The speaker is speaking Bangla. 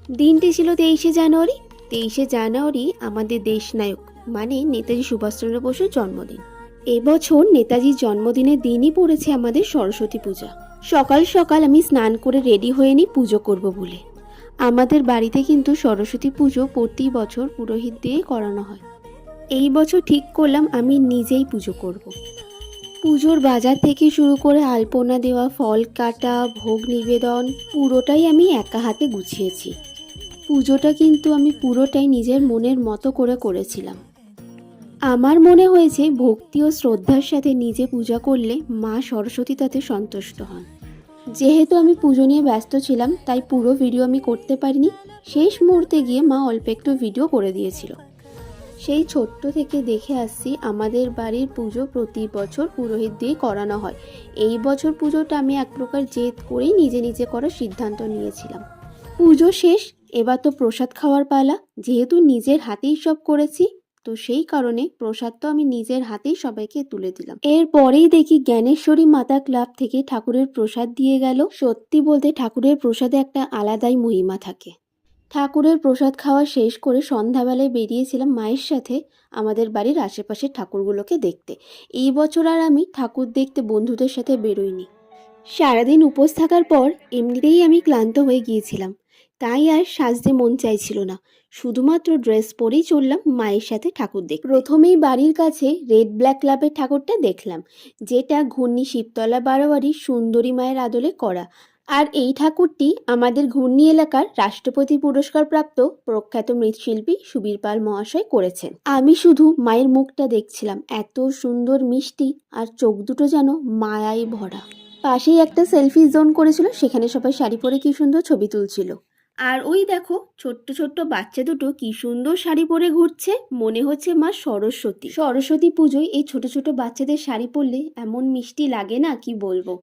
দিনটি ছিল 23শে জানুয়ারি। 23শে জানুয়ারি আমাদের দেশনায়ক মানে নেতাজি সুভাষচন্দ্র বসুর জন্মদিন। এবছর নেতাজির জন্মদিনের দিনই পড়েছে আমাদের সরস্বতী পূজা। সকাল সকাল আমি স্নান করে রেডি হয়ে নিই পুজো করব বলে। আমাদের বাড়িতে কিন্তু সরস্বতী পুজো প্রতি বছর পুরোহিত দিয়ে করানো হয়। এই বছর ঠিক করলাম আমি নিজেই পুজো করব। পুজোর বাজার থেকে শুরু করে আলপনা দেওয়া, ফল কাটা, ভোগ নিবেদন পুরোটাই আমি একা হাতে গুছিয়েছি। পুজোটা কিন্তু আমি পুরোটাই নিজের মনের মতো করে করেছিলাম। আমার মনে হয়েছে ভক্তি ও শ্রদ্ধার সাথে নিজে পূজা করলে মা সরস্বতী তাতে সন্তুষ্ট হন। যেহেতু আমি পুজো নিয়ে ব্যস্ত ছিলাম তাই পুরো ভিডিও আমি করতে পারিনি। শেষ মুহূর্তে গিয়ে মা অল্প একটু ভিডিও করে দিয়েছিল। সেই ছোট্ট থেকে দেখে আসছি আমাদের বাড়ির পুজো প্রতি বছর পুরোহিত দিয়ে করানো হয়। এই বছর পুজোটা আমি এক প্রকার জেদ করেই নিজে নিজে করার সিদ্ধান্ত নিয়েছিলাম। পুজো শেষ, এবার তো প্রসাদ খাওয়ার পালা। যেহেতু নিজের হাতেই সব করেছি তো সেই কারণে প্রসাদ তো আমি নিজের হাতেই সবাইকে তুলে দিলাম। এরপরেই দেখি জ্ঞানেশ্বরী মাতা ক্লাব থেকে ঠাকুরের প্রসাদ দিয়ে গেল। সত্যি বলতে ঠাকুরের প্রসাদে একটা আলাদাই মহিমা থাকে। ঠাকুরের প্রসাদ খাওয়া শেষ করে সন্ধ্যাবেলায় বেরিয়েছিলাম মায়ের সাথে আমাদের বাড়ির আশেপাশের ঠাকুরগুলোকে দেখতে। এই বছর আর আমি ঠাকুর দেখতে বন্ধুদের সাথে বেরোইনি। সারাদিন উপোস থাকার পর এমনিতেই আমি ক্লান্ত হয়ে গিয়েছিলাম, তাই আর সাজতে মন চাইছিল না। শুধুমাত্র ড্রেস পরেই চললাম মায়ের সাথে ঠাকুর দেখতে। প্রথমেই বাড়ির কাছে রেড ব্ল্যাক ক্লাবের ঠাকুরটা দেখলাম, যেটা ঘূর্ণি শিবতলা বারোয়ারির সুন্দরী মায়ের আদলে করা। আর এই ঠাকুরটি আমাদের ঘূর্ণি এলাকার রাষ্ট্রপতি পুরস্কার প্রাপ্ত প্রখ্যাত মৃৎশিল্পী সুবীর পাল মহাশয় করেছেন। আমি শুধু মায়ের মুখটা দেখছিলাম, এত সুন্দর মিষ্টি আর চোখ দুটো যেন মায়ায় ভরা। পাশেই একটা সেলফি জোন করেছিল, সেখানে সবাই শাড়ি পরে কি সুন্দর ছবি তুলছিল। আর ওই দেখো ছোট্ট ছোট্ট বাচ্চা দুটো কি সুন্দর শাড়ি পরে ঘুরছে, মনে হচ্ছে মা সরস্বতী। সরস্বতী পুজোয় এই ছোট ছোট বাচ্চাদের শাড়ি পরলে এমন মিষ্টি লাগে না কি বলবো।